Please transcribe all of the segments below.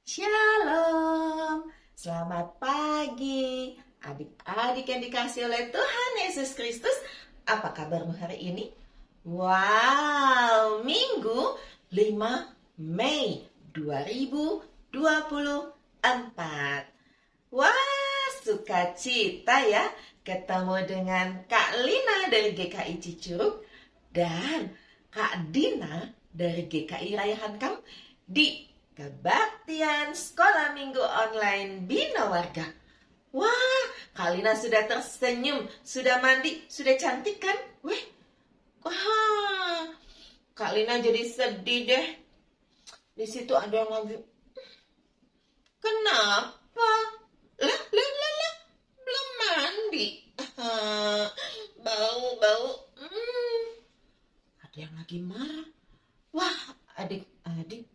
Shalom, selamat pagi adik-adik yang dikasih oleh Tuhan Yesus Kristus. Apa kabarmu hari ini? Wow, Minggu 5 Mei 2024. Wah, sukacita ya ketemu dengan Kak Lina dari GKI Cicurug dan Kak Dina dari GKI Rayahankam di Kebaktian Sekolah Minggu Online Bina Warga. Wah, Kak Lina sudah tersenyum, sudah mandi, sudah cantik kan? Wah, Kak Lina jadi sedih deh. Di situ ada yang lagi, kenapa? Lah, belum mandi. Bau. Ada yang lagi marah. Wah, adik-adik,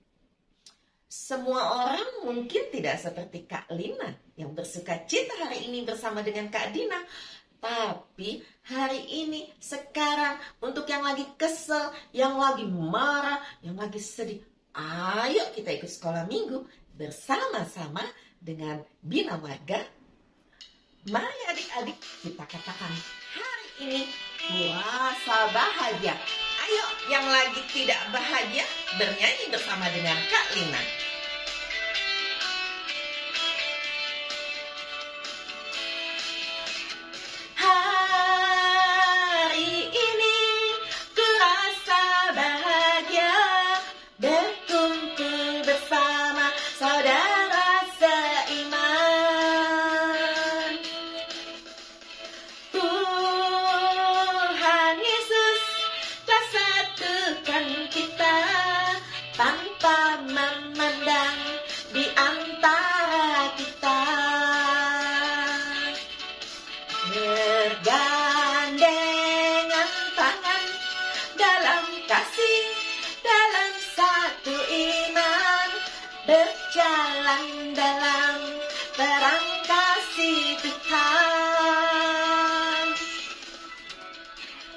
semua orang mungkin tidak seperti Kak Lina yang bersuka cita hari ini bersama dengan Kak Dina. Tapi hari ini, sekarang, untuk yang lagi kesel, yang lagi marah, yang lagi sedih, ayo kita ikut sekolah minggu bersama-sama dengan Bina Warga. Mari adik-adik kita katakan hari ini puasa bahagia. Ayo yang lagi tidak bahagia bernyanyi bersama dengan Kak Lina. Hari ini ku rasa bahagia berkumpul bersama saudara seiman. Tuhan Yesus telah satukan kita tanpa memandang di antara kita. Bergandengan tangan dalam kasih, dalam satu iman, berjalan dalam terang kasih Tuhan.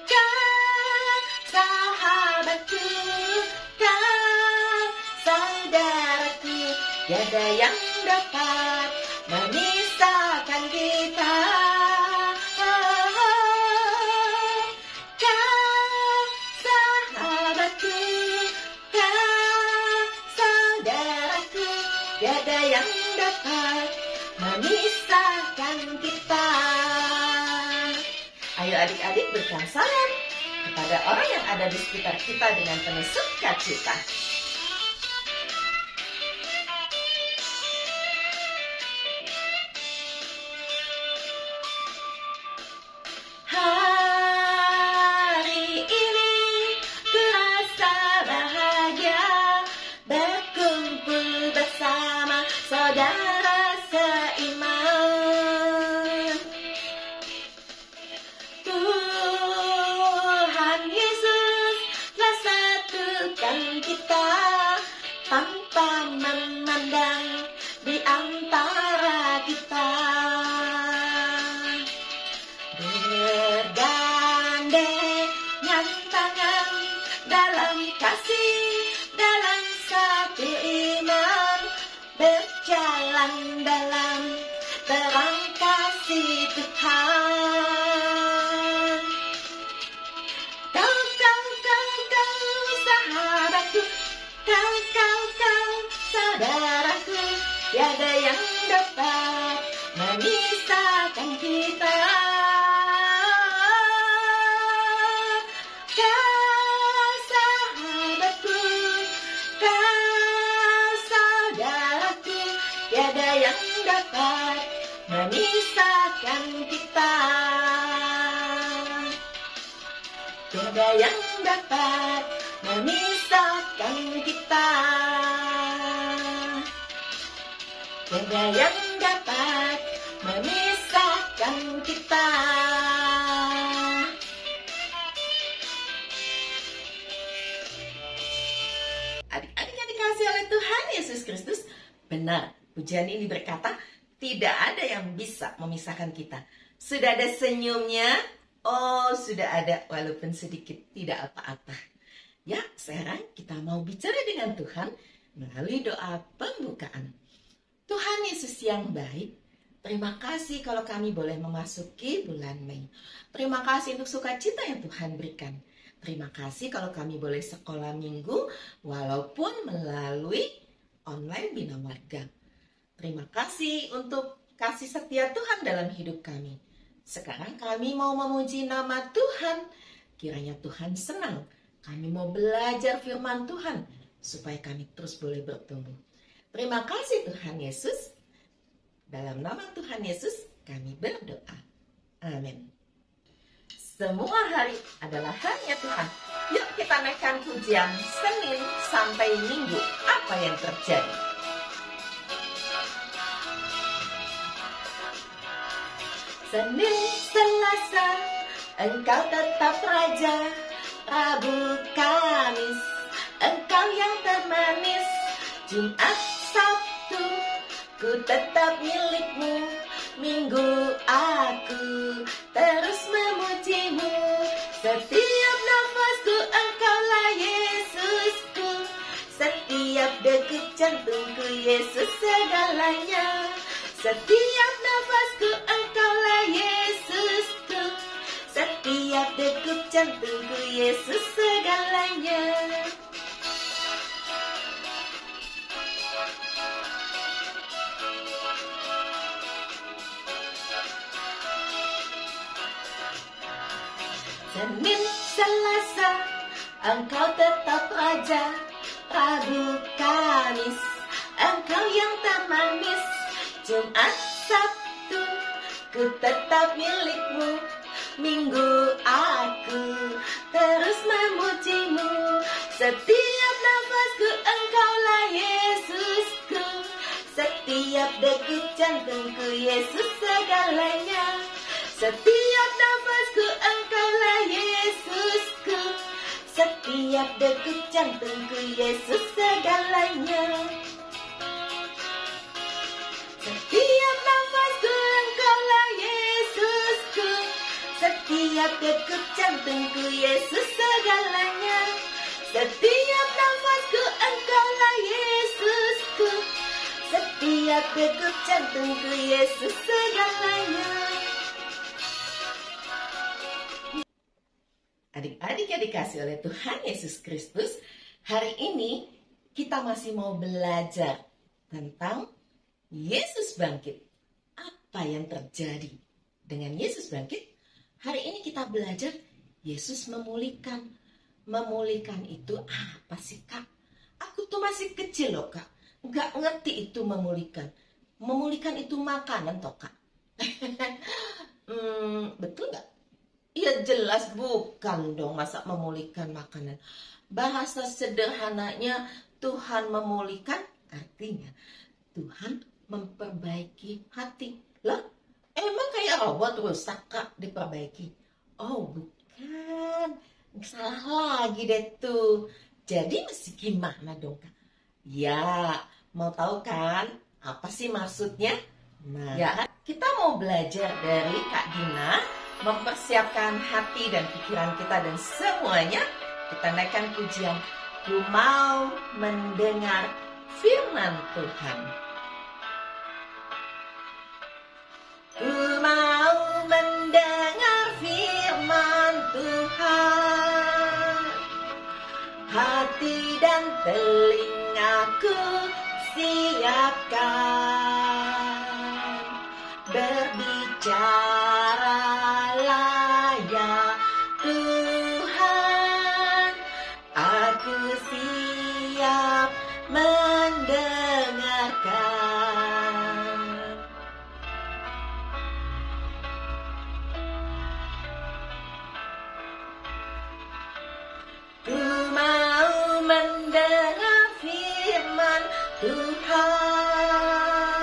Kau sahabatku, kau saudaraku, tiada yang dapat memisahkan kita. Tiada yang dapat memisahkan kita. Ayo adik-adik berikan salam kepada orang yang ada di sekitar kita dengan penuh sukacita. Hari ini ku rasa bahagia berkumpul bersama saudara seiman. Tuhan Yesus telah satukan kita tanpa memandang di antara kita. Bergandengan tangan dalam kasih, dalam satu iman, berjalan dalam terang kasih Tuhan. Kau sahabatku, kau saudaraku, tiada yang dapat memisahkan kita. Kau sahabatku, kau saudaraku, tiada yang dapat memisahkan kita. Tiada yang dapat memisahkan kita. Tiada yang dapat memisahkan kita. Adik-adik yang dikasihi oleh Tuhan Yesus Kristus, benar pujian ini berkata, tidak ada yang bisa memisahkan kita. Sudah ada senyumnya, oh sudah ada walaupun sedikit, tidak apa-apa. Ya, sekarang kita mau bicara dengan Tuhan melalui doa pembukaan. Tuhan Yesus yang baik, terima kasih kalau kami boleh memasuki bulan Mei. Terima kasih untuk sukacita yang Tuhan berikan. Terima kasih kalau kami boleh sekolah minggu walaupun melalui online Bina Warga. Terima kasih untuk kasih setia Tuhan dalam hidup kami. Sekarang kami mau memuji nama Tuhan. Kiranya Tuhan senang. Kami mau belajar firman Tuhan supaya kami terus boleh bertumbuh. Terima kasih Tuhan Yesus. Dalam nama Tuhan Yesus kami berdoa. Amin. Semua hari adalah harinya Tuhan. Yuk kita naikkan pujian Senin sampai Minggu. Apa yang terjadi? Senin, Selasa, Engkau tetap Raja. Rabu, Kamis, Engkau yang termanis. Jumat, Sabtu, ku tetap milikmu. Minggu aku terus memujimu. Setiap nafasku engkaulah Yesusku. Setiap degup jantungku Yesus segalanya. Setiap nafasku engkaulah Yesusku. Setiap degup jantungku Yesus segalanya. Senin, Selasa, Engkau tetap Raja. Rabu, Kamis, Engkau yang termanis. Jumat, Sabtu, ku tetap milikmu. Minggu aku terus memujimu. Setiap nafasku engkaulah Yesusku. Setiap degup jantungku Yesus segalanya. Setiap nafasku engkaulah Yesusku. Setiap degup jantungku Yesus segalanya. Setiap nafasku engkaulah Yesusku. Setiap degup jantungku Yesus segalanya. Setiap nafasku engkaulah Yesusku. Setiap degup jantungku Yesus segalanya. Adik-adik yang dikasih oleh Tuhan Yesus Kristus, hari ini kita masih mau belajar tentang Yesus bangkit. Apa yang terjadi dengan Yesus bangkit? Hari ini kita belajar Yesus memulihkan. Memulihkan itu apa sih, Kak? Aku tuh masih kecil loh, Kak. Nggak ngerti itu memulihkan. Memulihkan itu makanan toh, Kak? Betul nggak? Ya jelas bukan dong, masa memulihkan makanan. Bahasa sederhananya Tuhan memulihkan artinya Tuhan memperbaiki hati. Lah, emang kayak robot rusak, Kak, diperbaiki? Oh bukan, salah lagi deh tuh. Jadi mesti gimana dong, Kak? Ya, mau tahu kan apa sih maksudnya? Nah, ya, kita mau belajar dari Kak Dina, mempersiapkan hati dan pikiran kita dan semuanya. Kita naikkan pujian, ku mau mendengar firman Tuhan. Ku mau mendengar firman Tuhan. Hati dan telingaku siapkan. Berbicaralah ya Tuhan, aku siap mendengarkan. Ku mau mendengar firman Tuhan.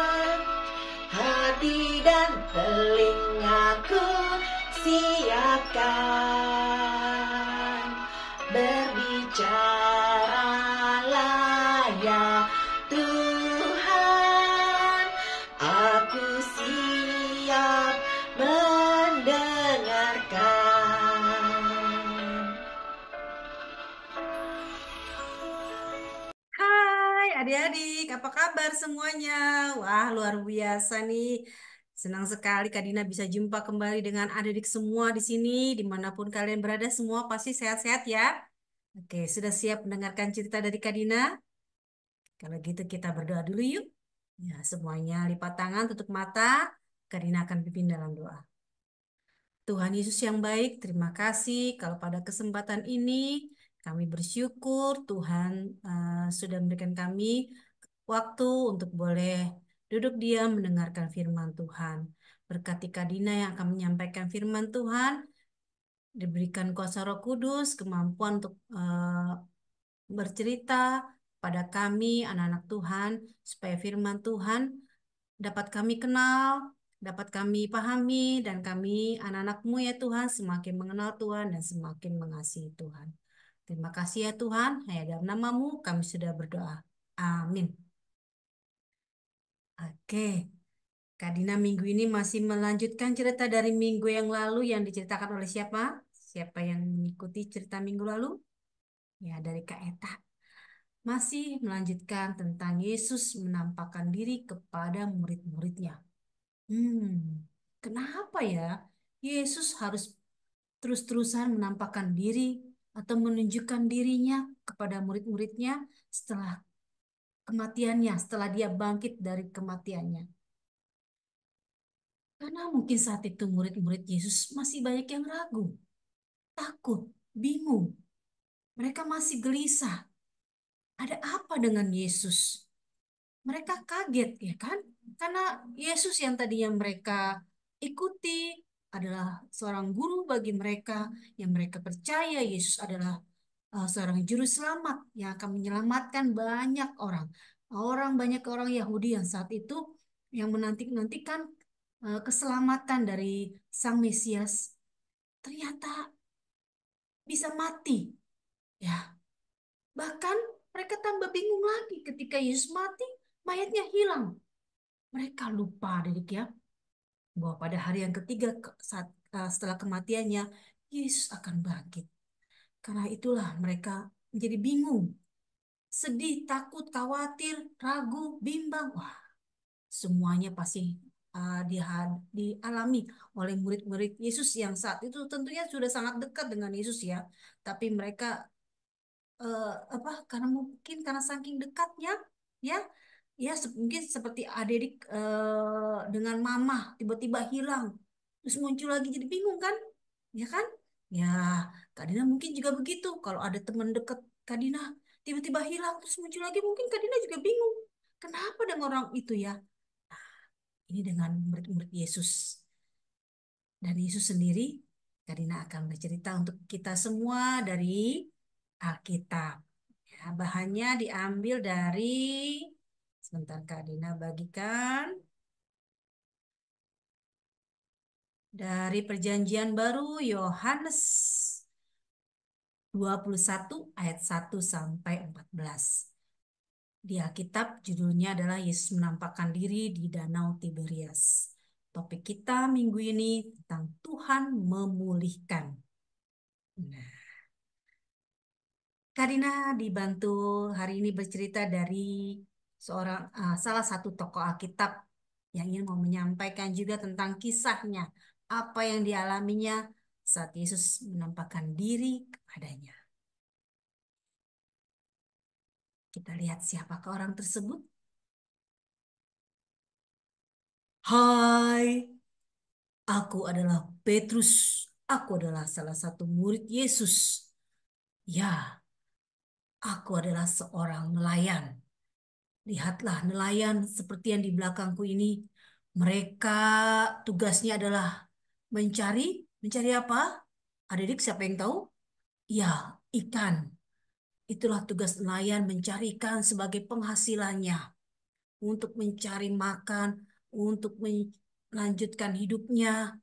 apa kabar semuanya? Wah, luar biasa nih. Senang sekali Kak Dina bisa jumpa kembali dengan adik-adik semua di sini. Dimanapun kalian berada, semua pasti sehat-sehat ya. Oke, sudah siap mendengarkan cerita dari Kak Dina? Kalau gitu kita berdoa dulu yuk. Ya, semuanya lipat tangan, tutup mata. Kak Dina akan pimpin dalam doa. Tuhan Yesus yang baik, terima kasih kalau pada kesempatan ini kami bersyukur Tuhan sudah memberikan kami waktu untuk boleh duduk diam mendengarkan firman Tuhan. Berkati Kak Dina yang akan menyampaikan firman Tuhan, diberikan kuasa Roh Kudus, kemampuan untuk bercerita pada kami, anak-anak Tuhan, supaya firman Tuhan dapat kami kenal, dapat kami pahami, dan kami anak-anakmu ya Tuhan semakin mengenal Tuhan dan semakin mengasihi Tuhan. Terima kasih ya Tuhan, hanya dalam namamu kami sudah berdoa. Amin. Oke, Kak Dina minggu ini masih melanjutkan cerita dari minggu yang lalu yang diceritakan oleh siapa? Siapa yang mengikuti cerita minggu lalu? Ya, dari Kak Eta. Masih melanjutkan tentang Yesus menampakkan diri kepada murid-muridnya. Kenapa ya Yesus harus terus-terusan menampakkan diri atau menunjukkan dirinya kepada murid-muridnya setelah kematiannya, setelah dia bangkit dari kematiannya? Karena mungkin saat itu murid-murid Yesus masih banyak yang ragu, takut, bingung. Mereka masih gelisah. Ada apa dengan Yesus? Mereka kaget ya kan? Karena Yesus yang tadinya mereka ikuti adalah seorang guru bagi mereka yang mereka percaya Yesus adalah seorang juru selamat yang akan menyelamatkan banyak orang. Banyak orang Yahudi yang saat itu yang menanti-nantikan keselamatan dari Sang Mesias ternyata bisa mati. Ya, bahkan mereka tambah bingung lagi ketika Yesus mati, mayatnya hilang. Mereka lupa, adik ya, bahwa pada hari yang ketiga setelah kematiannya, Yesus akan bangkit. Karena itulah mereka menjadi bingung, sedih, takut, khawatir, ragu, bimbang. Wah, semuanya pasti dialami oleh murid-murid Yesus yang saat itu tentunya sudah sangat dekat dengan Yesus ya. Tapi mereka karena mungkin karena saking dekatnya ya ya mungkin seperti adik dengan mama tiba-tiba hilang terus muncul lagi jadi bingung kan ya kan ya Kak Dina mungkin juga begitu kalau ada teman dekat Kak Dina tiba-tiba hilang terus muncul lagi mungkin Kak Dina juga bingung kenapa dengan orang itu ya ini dengan murid-murid Yesus dan Yesus sendiri Kak Dina akan bercerita untuk kita semua dari Alkitab. Ya, bahannya diambil dari, sebentar Kak Dina bagikan, dari Perjanjian Baru Yohanes 21 ayat 1 sampai 14. Di Alkitab judulnya adalah Yesus menampakkan diri di Danau Tiberias. Topik kita minggu ini tentang Tuhan memulihkan. Nah, Karina dibantu hari ini bercerita dari salah satu tokoh Alkitab yang ingin mau menyampaikan juga tentang kisahnya, apa yang dialaminya saat Yesus menampakkan diri kepadanya. Kita lihat siapakah orang tersebut. Hai, aku adalah Petrus. Aku adalah salah satu murid Yesus. Ya, aku adalah seorang nelayan. Lihatlah nelayan seperti yang di belakangku ini. Mereka tugasnya adalah mencari, mencari apa? Adik-adik siapa yang tahu? Ya, ikan. Itulah tugas nelayan mencari ikan sebagai penghasilannya. Untuk mencari makan, untuk melanjutkan hidupnya,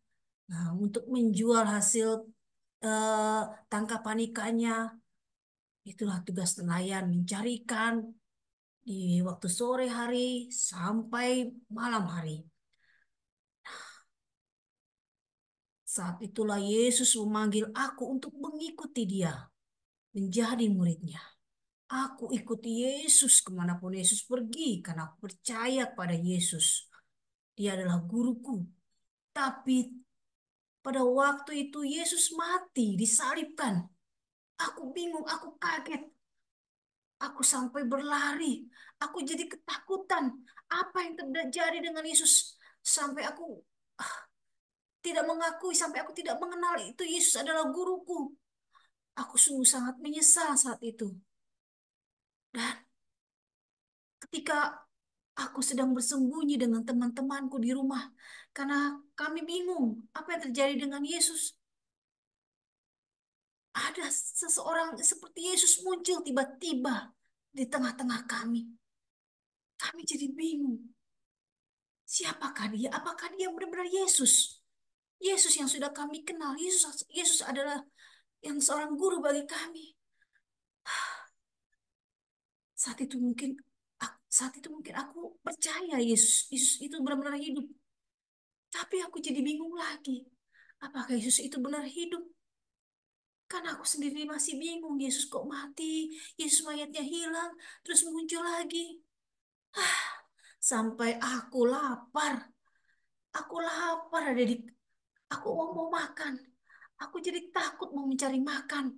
nah, untuk menjual hasil eh, tangkapan ikannya. Itulah tugas nelayan mencari ikan di waktu sore hari sampai malam hari. Saat itulah Yesus memanggil aku untuk mengikuti dia, menjadi muridnya. Aku ikuti Yesus kemanapun Yesus pergi karena aku percaya pada Yesus. Dia adalah guruku. Tapi pada waktu itu Yesus mati, disalibkan. Aku bingung, aku kaget. Aku sampai berlari. Aku jadi ketakutan. Apa yang terjadi dengan Yesus? Sampai aku ah, tidak mengakui, sampai aku tidak mengenal itu Yesus adalah guruku. Aku sungguh sangat menyesal saat itu. Dan ketika aku sedang bersembunyi dengan teman-temanku di rumah, karena kami bingung apa yang terjadi dengan Yesus. Ada seseorang seperti Yesus muncul tiba-tiba di tengah-tengah kami. Kami jadi bingung. Siapakah dia? Apakah dia benar-benar Yesus? Yesus yang sudah kami kenal. Yesus adalah yang seorang guru bagi kami. Saat itu mungkin aku percaya Yesus itu benar-benar hidup. Tapi aku jadi bingung lagi. Apakah Yesus itu benar hidup? Kan aku sendiri masih bingung. Yesus kok mati? Yesus mayatnya hilang, terus muncul lagi. Sampai aku lapar. Aku lapar ada di aku mau makan. Aku jadi takut mau mencari makan.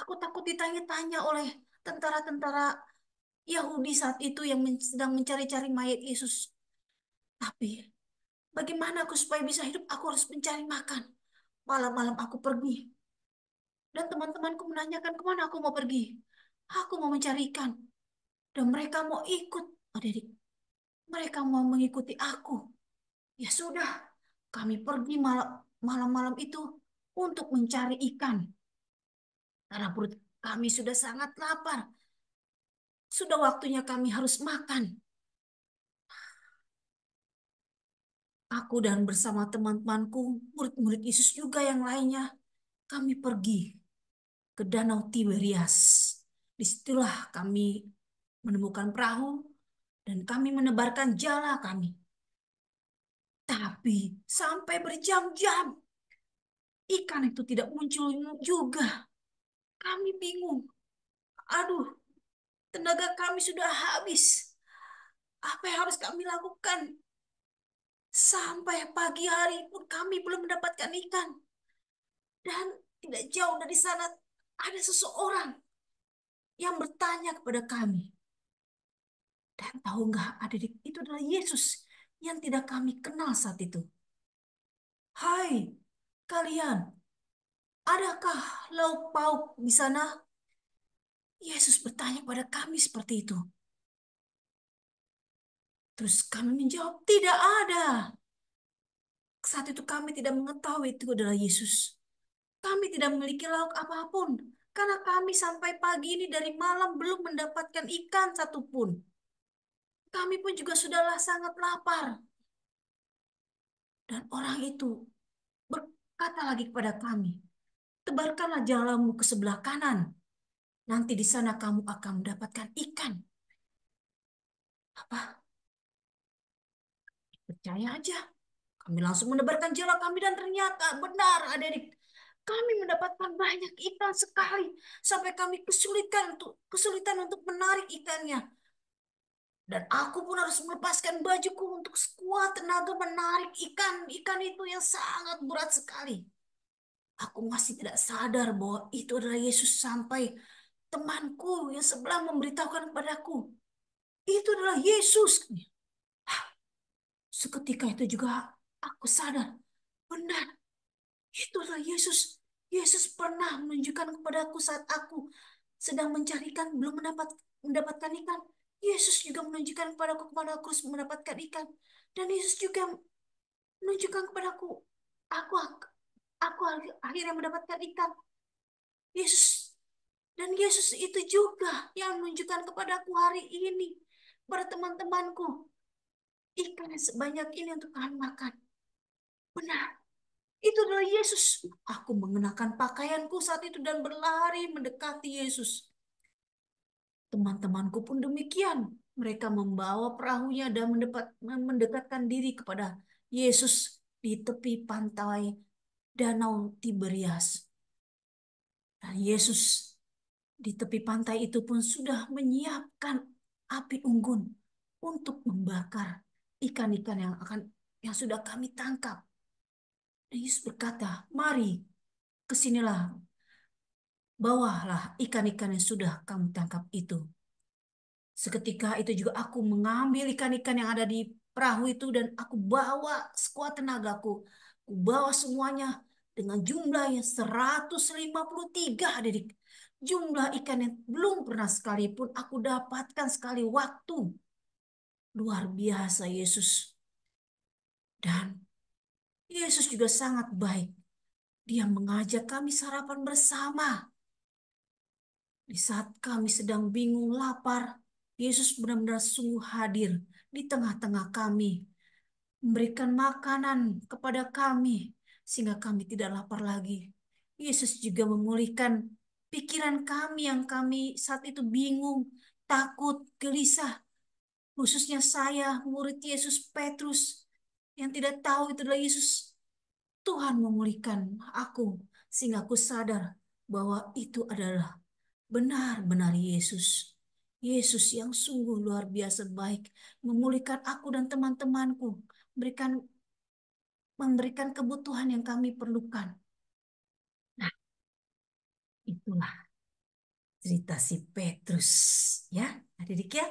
Aku takut ditanya-tanya oleh tentara-tentara Yahudi saat itu yang sedang mencari-cari mayat Yesus. Tapi bagaimana aku supaya bisa hidup? Aku harus mencari makan. Malam-malam aku pergi. Dan teman-temanku menanyakan kemana aku mau pergi. Aku mau mencari ikan. Dan mereka mau ikut. Adik-adik, mereka mau mengikuti aku. Ya sudah, kami pergi malam-malam itu untuk mencari ikan. Karena perut kami sudah sangat lapar. Sudah waktunya kami harus makan. Aku dan bersama teman-temanku, murid-murid Yesus juga yang lainnya, kami pergi ke Danau Tiberias. Disitulah kami menemukan perahu dan kami menebarkan jala kami. Tapi sampai berjam-jam, ikan itu tidak muncul juga. Kami bingung. Aduh, tenaga kami sudah habis. Apa yang harus kami lakukan? Sampai pagi hari pun kami belum mendapatkan ikan. Dan tidak jauh dari sana ada seseorang yang bertanya kepada kami. Dan tahu nggak, adik itu adalah Yesus yang tidak kami kenal saat itu. Hai, kalian, adakah lauk pauk di sana? Yesus bertanya pada kami seperti itu. Terus kami menjawab, tidak ada. Saat itu kami tidak mengetahui itu adalah Yesus. Kami tidak memiliki lauk apapun. Karena kami sampai pagi ini dari malam belum mendapatkan ikan satupun. Kami pun juga sudahlah sangat lapar. Dan orang itu berkata lagi kepada kami, tebarkanlah jalamu ke sebelah kanan. Nanti di sana kamu akan mendapatkan ikan. Apa? Percaya aja. Kami langsung menebarkan jala kami dan ternyata benar adik-adik. Kami mendapatkan banyak ikan sekali. Sampai kami kesulitan untuk menarik ikannya. Dan aku pun harus melepaskan bajuku untuk sekuat tenaga menarik ikan itu yang sangat berat sekali. Aku masih tidak sadar bahwa itu adalah Yesus sampai temanku yang sebelah memberitahukan kepadaku. Itu adalah Yesus. Seketika itu juga aku sadar. Benar, itu adalah Yesus. Yesus pernah menunjukkan kepadaku saat aku sedang mencarikan belum mendapatkan ikan. Yesus juga menunjukkan kepadaku kemana aku harus mendapatkan ikan. Dan Yesus juga menunjukkan kepadaku, aku aku akhirnya mendapatkan ikan. Yesus dan Yesus itu juga yang menunjukkan kepadaku hari ini, pada teman-temanku, ikan yang sebanyak ini untuk kalian makan. Benar, itu adalah Yesus. Aku mengenakan pakaianku saat itu dan berlari mendekati Yesus. Teman-temanku pun demikian. Mereka membawa perahunya dan mendekatkan diri kepada Yesus di tepi pantai Danau Tiberias. Dan Yesus Di tepi pantai itu pun sudah menyiapkan api unggun untuk membakar ikan-ikan yang sudah kami tangkap. Dan Yesus berkata, "Mari kesinilah, bawalah ikan-ikan yang sudah kamu tangkap itu." Seketika itu juga aku mengambil ikan-ikan yang ada di perahu itu dan aku bawa sekuat tenagaku. Aku bawa semuanya dengan jumlahnya 153, adik. Jumlah ikan yang belum pernah sekalipun aku dapatkan sekali waktu. Luar biasa Yesus. Dan Yesus juga sangat baik. Dia mengajak kami sarapan bersama. Di saat kami sedang bingung, lapar, Yesus benar-benar sungguh hadir di tengah-tengah kami, memberikan makanan kepada kami sehingga kami tidak lapar lagi. Yesus juga memulihkan pikiran kami yang kami saat itu bingung, takut, gelisah. Khususnya saya, murid Yesus Petrus, yang tidak tahu itu adalah Yesus. Tuhan memulihkan aku sehingga aku sadar bahwa itu adalah benar-benar Yesus. Yesus yang sungguh luar biasa baik, memulihkan aku dan teman-temanku, memberikan kebutuhan yang kami perlukan. Nah, itulah cerita si Petrus, ya, adik-adik ya.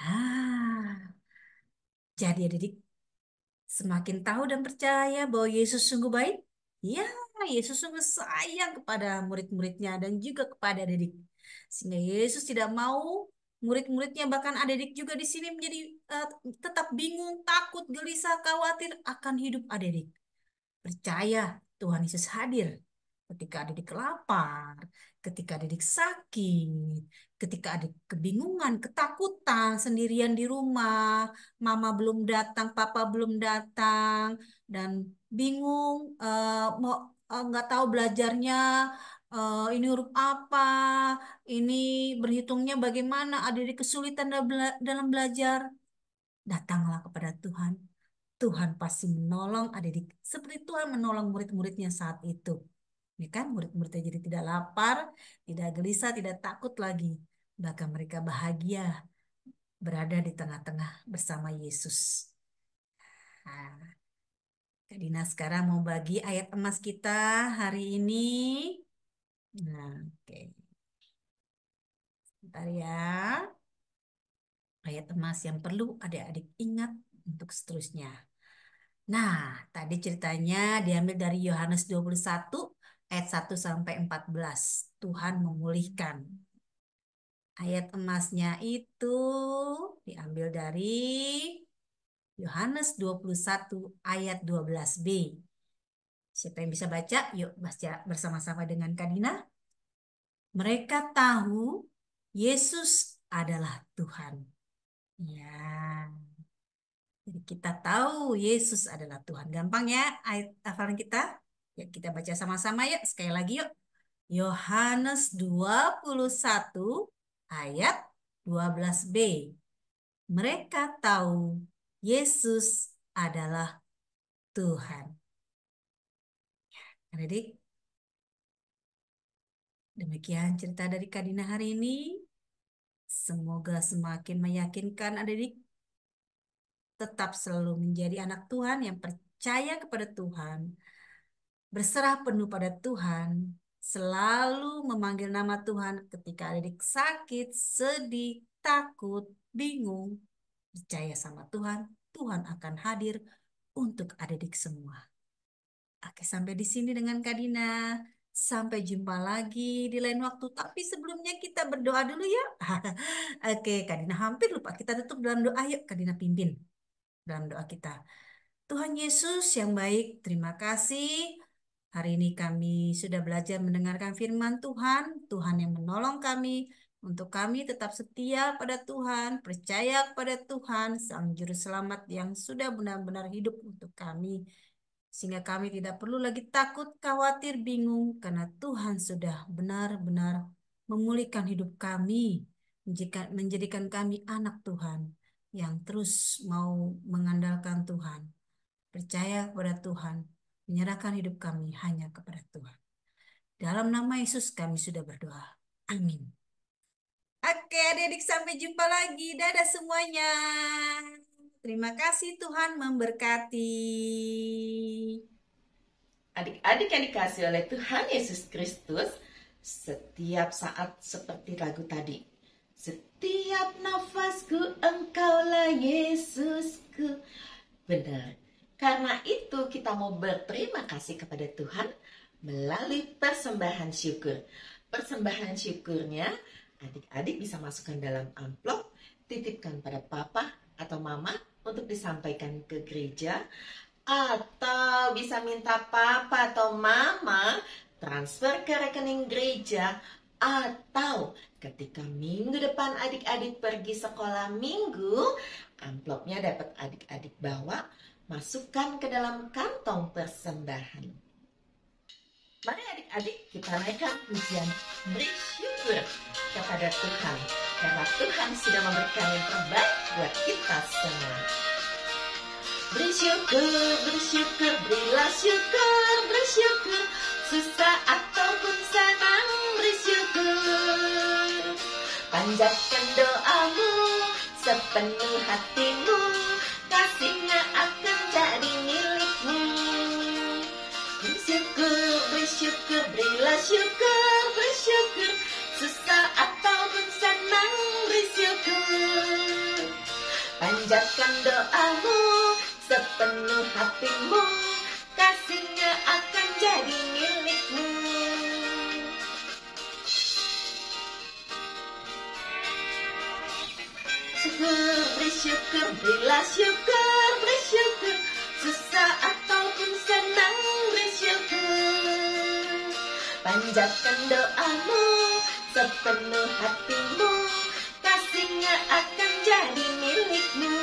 Ah, jadi adik-adik semakin tahu dan percaya bahwa Yesus sungguh baik. Ya, Yesus sungguh sayang kepada murid-muridnya dan juga kepada adik-adik. Sehingga Yesus tidak mau murid-muridnya bahkan adik-adik juga di sini menjadi tetap bingung, takut, gelisah, khawatir akan hidup adik-adik. Percaya Tuhan Yesus hadir ketika adik lapar, ketika adik sakit, ketika adik kebingungan, ketakutan, sendirian di rumah, mama belum datang, papa belum datang, dan bingung mau nggak tahu belajarnya ini huruf apa, ini berhitungnya bagaimana, adik kesulitan dalam belajar, datanglah kepada Tuhan. Tuhan pasti menolong adik seperti Tuhan menolong murid-muridnya saat itu. Ya kan, murid-muridnya jadi tidak lapar, tidak gelisah, tidak takut lagi. Bahkan mereka bahagia berada di tengah-tengah bersama Yesus. Nah, Kak Dina sekarang mau bagi ayat emas kita hari ini. Nah, oke. Bentar ya. Ayat emas yang perlu adik-adik ingat untuk seterusnya. Nah, tadi ceritanya diambil dari Yohanes 21 ayat 1 sampai 14. Tuhan memulihkan. Ayat emasnya itu diambil dari Yohanes 21 ayat 12b. Siapa yang bisa baca? Yuk baca bersama-sama dengan Kadina. Mereka tahu Yesus adalah Tuhan. Ya. Jadi kita tahu Yesus adalah Tuhan. Gampang ya ayat hafalan kita? Ya, kita baca sama-sama yuk. Sekali lagi yuk. Yohanes 21 ayat 12b. Mereka tahu Yesus adalah Tuhan. Adik, demikian cerita dari Kadina hari ini. Semoga semakin meyakinkan adik tetap selalu menjadi anak Tuhan yang percaya kepada Tuhan, berserah penuh pada Tuhan, selalu memanggil nama Tuhan ketika adik sakit, sedih, takut, bingung, percaya sama Tuhan, Tuhan akan hadir untuk adik semua. Oke, sampai di sini dengan Kak Dina. Sampai jumpa lagi di lain waktu. Tapi sebelumnya kita berdoa dulu ya. Oke, Kak Dina hampir lupa. Kita tutup dalam doa. Yuk, Kak Dina pimpin dalam doa kita. Tuhan Yesus yang baik, terima kasih. Hari ini kami sudah belajar mendengarkan firman Tuhan. Tuhan yang menolong kami. Untuk kami tetap setia pada Tuhan, percaya kepada Tuhan, Sang Juru Selamat yang sudah benar-benar hidup untuk kami. Sehingga kami tidak perlu lagi takut, khawatir, bingung, karena Tuhan sudah benar-benar memulihkan hidup kami, menjadikan kami anak Tuhan yang terus mau mengandalkan Tuhan, percaya kepada Tuhan, menyerahkan hidup kami hanya kepada Tuhan. Dalam nama Yesus kami sudah berdoa. Amin. Oke, adik-adik, sampai jumpa lagi. Dadah semuanya. Terima kasih, Tuhan memberkati. Adik-adik yang dikasih oleh Tuhan Yesus Kristus, setiap saat seperti lagu tadi. Setiap nafasku engkaulah Yesusku. Benar. Karena itu kita mau berterima kasih kepada Tuhan melalui persembahan syukur. Persembahan syukurnya adik-adik bisa masukkan dalam amplop, titipkan pada papa atau mama untuk disampaikan ke gereja, atau bisa minta papa atau mama transfer ke rekening gereja, atau ketika minggu depan adik-adik pergi sekolah minggu, amplopnya dapat adik-adik bawa, masukkan ke dalam kantong persembahan. Mari adik-adik kita naikkan pujian bersyukur kepada Tuhan, karena Tuhan sudah memberikan yang terbaik buat kita semua. Bersyukur, bersyukur, berilah syukur, bersyukur, susah ataupun senang, bersyukur. Panjatkan doamu sepenuh hatimu, kasihnya akan jadi milikmu. Bersyukur, bersyukur, berilah syukur, bersyukur, susah ataupun senang, bersyukur. Panjatkan doamu sepenuh hatimu, kasihnya akan jadi milikmu. Syukur, bersyukur, berilah syukur, bersyukur, susah ataupun senang, bersyukur. Panjatkan doamu sepenuh hatimu, kasihnya akan jadi milikmu.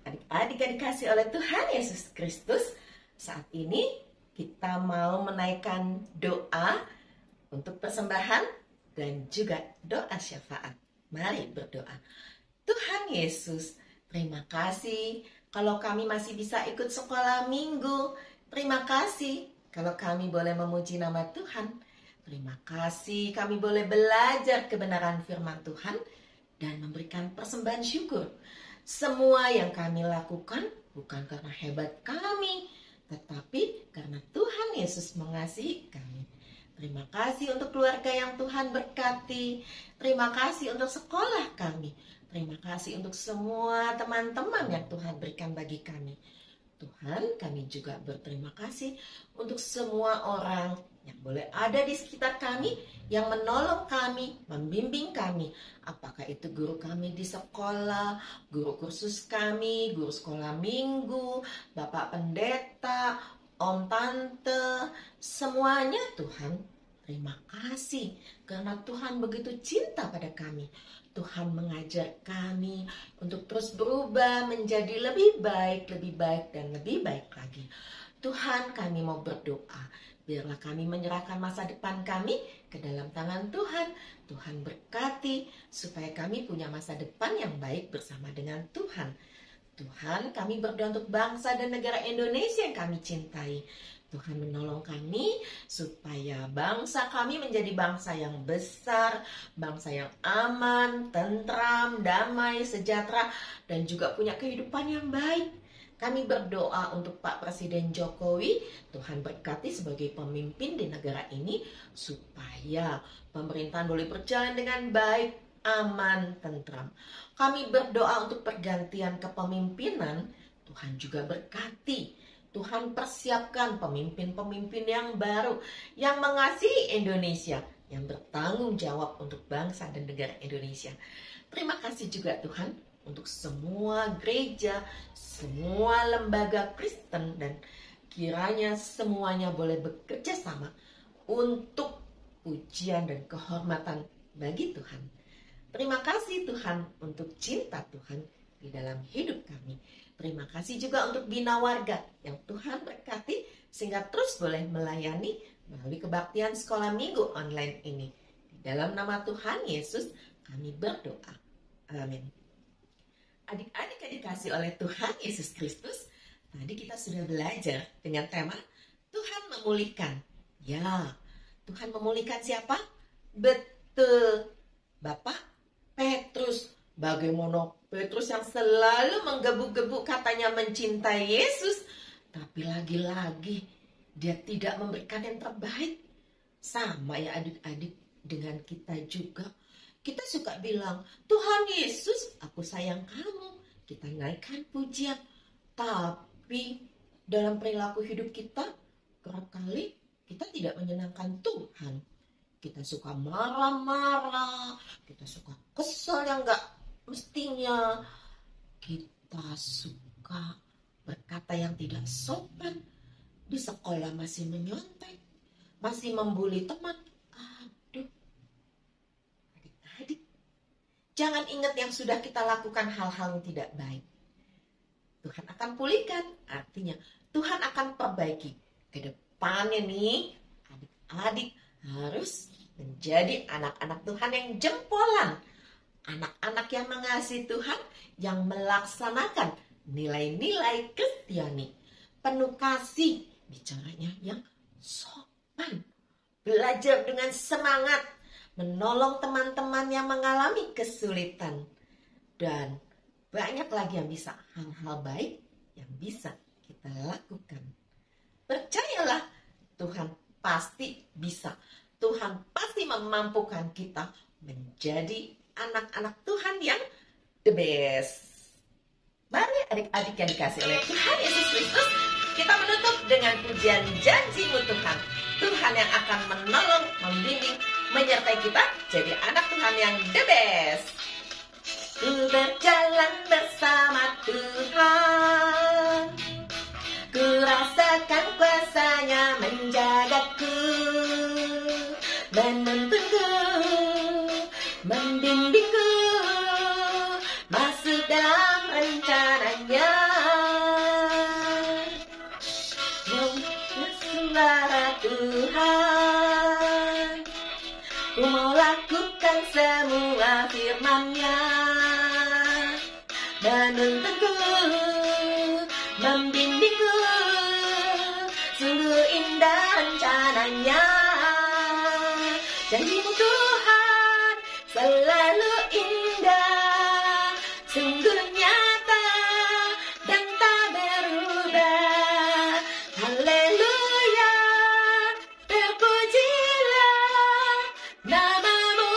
Adik-adik yang dikasih oleh Tuhan Yesus Kristus, saat ini kita mau menaikkan doa untuk persembahan dan juga doa syafaat. Mari berdoa. Tuhan Yesus, terima kasih kalau kami masih bisa ikut sekolah minggu. Terima kasih kalau kami boleh memuji nama Tuhan. Terima kasih kami boleh belajar kebenaran firman Tuhan dan memberikan persembahan syukur. Semua yang kami lakukan bukan karena hebat kami, tetapi karena Tuhan Yesus mengasihi kami. Terima kasih untuk keluarga yang Tuhan berkati. Terima kasih untuk sekolah kami. Terima kasih untuk semua teman-teman yang Tuhan berikan bagi kami. Tuhan, kami juga berterima kasih untuk semua orang yang boleh ada di sekitar kami, yang menolong kami, membimbing kami. Apakah itu guru kami di sekolah, guru kursus kami, guru sekolah minggu, Bapak Pendeta, Om Tante, semuanya Tuhan. Terima kasih karena Tuhan begitu cinta pada kami. Tuhan mengajar kami untuk terus berubah menjadi lebih baik, dan lebih baik lagi. Tuhan, kami mau berdoa. Biarlah kami menyerahkan masa depan kami ke dalam tangan Tuhan. Tuhan berkati supaya kami punya masa depan yang baik bersama dengan Tuhan. Tuhan, kami berdoa untuk bangsa dan negara Indonesia yang kami cintai. Tuhan menolong kami supaya bangsa kami menjadi bangsa yang besar, bangsa yang aman, tentram, damai, sejahtera, dan juga punya kehidupan yang baik. Kami berdoa untuk Pak Presiden Jokowi, Tuhan berkati sebagai pemimpin di negara ini, supaya pemerintahan boleh berjalan dengan baik, aman, tentram. Kami berdoa untuk pergantian kepemimpinan, Tuhan juga berkati. Tuhan persiapkan pemimpin-pemimpin yang baru, yang mengasihi Indonesia, yang bertanggung jawab untuk bangsa dan negara Indonesia. Terima kasih juga Tuhan untuk semua gereja, semua lembaga Kristen, dan kiranya semuanya boleh bekerja sama untuk pujian dan kehormatan bagi Tuhan. Terima kasih Tuhan untuk cinta Tuhan di dalam hidup kami. Terima kasih juga untuk Bina Warga yang Tuhan berkati sehingga terus boleh melayani melalui kebaktian sekolah minggu online ini. Di dalam nama Tuhan Yesus kami berdoa. Amin. Adik-adik yang dikasih oleh Tuhan Yesus Kristus, tadi kita sudah belajar dengan tema Tuhan memulihkan. Ya, Tuhan memulihkan siapa? Betul, Bapak Petrus. Bagaimana Petrus yang selalu menggebu-gebu katanya mencintai Yesus, tapi lagi-lagi dia tidak memberikan yang terbaik. Sama ya adik-adik dengan kita juga. Kita suka bilang, Tuhan Yesus, aku sayang kamu. Kita naikkan pujian. Tapi dalam perilaku hidup kita, kerap kali kita tidak menyenangkan Tuhan. Kita suka marah-marah, kita suka kesel yang gak mestinya. Kita suka berkata yang tidak sopan. Di sekolah masih menyontek, masih membuli teman. Aduh, adik-adik, jangan ingat yang sudah kita lakukan hal-hal yang tidak baik. Tuhan akan pulihkan, artinya Tuhan akan perbaiki. Ke depannya nih, adik-adik harus menjadi anak-anak Tuhan yang jempolan. Anak-anak yang mengasihi Tuhan, yang melaksanakan nilai-nilai Kristiani. Penuh kasih, bicaranya yang sopan. Belajar dengan semangat, menolong teman-teman yang mengalami kesulitan. Dan banyak lagi yang bisa, hal-hal baik yang bisa kita lakukan. Percayalah, Tuhan pasti bisa. Tuhan pasti memampukan kita menjadi anak-anak Tuhan yang the best. Mari adik-adik yang dikasih oleh Tuhan Yesus Kristus, kita menutup dengan pujian janji-Mu Tuhan. Tuhan yang akan menolong, membimbing, menyertai kita jadi anak Tuhan yang the best. Ku berjalan bersama Tuhan, ku rasakan kuasa-Nya menjagaku, menuntunku, membimbingku, masuk dalam rencana-Nya. Suara Tuhan, ku mau lakukan semua firman-Nya, menuntunku, membimbingku, sungguh indah rencana-Nya. Janji-Mu Tuhan selalu indah, sungguh nyata dan tak berubah. Haleluya, terpujilah nama-Mu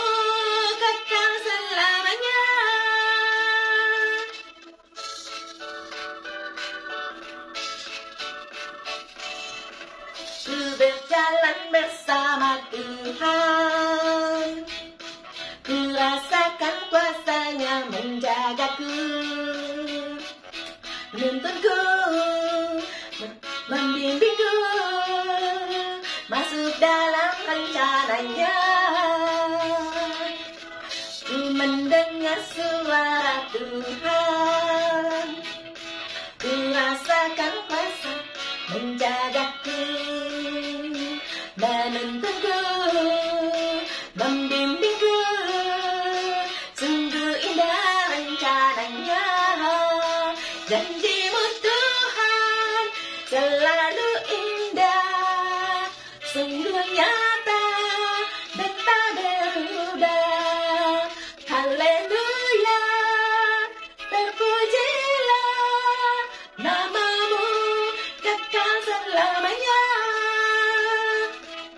kekal selamanya. Ku berjalan bersama Tuhan, ku rasakan kuasa-Nya menjagaku, menuntunku, membimbingku, masuk dalam rencana-Nya. Ku mendengar suara Tuhan, ku rasakan kuasa menjagaku, menuntunku, membimbingku, sungguh indah rencana-Nya. Janji-Mu Tuhan selalu indah, sungguh nyata dan tak berubah. Haleluya, terpujilah nama-Mu kekal selamanya.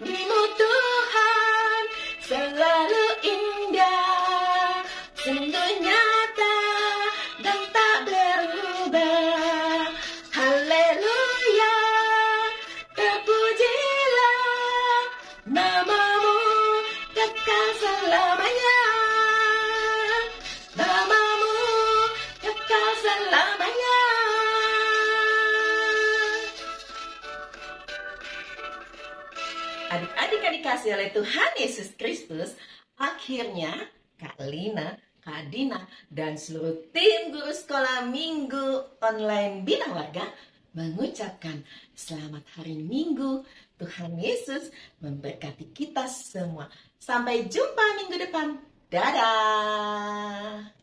Janji-Mu Tuhan selalu indah, sungguh nyata dan tak berubah. Haleluya, terpujilah nama-Mu kekal selamanya. Nama-Mu kekal selamanya. Adik-adik yang dikasih oleh Tuhan Yesus Kristus, akhirnya Kak Lina, Kak Dina, dan seluruh tim guru sekolah minggu online Bina Warga mengucapkan selamat hari Minggu. Tuhan Yesus memberkati kita semua. Sampai jumpa minggu depan. Dadah.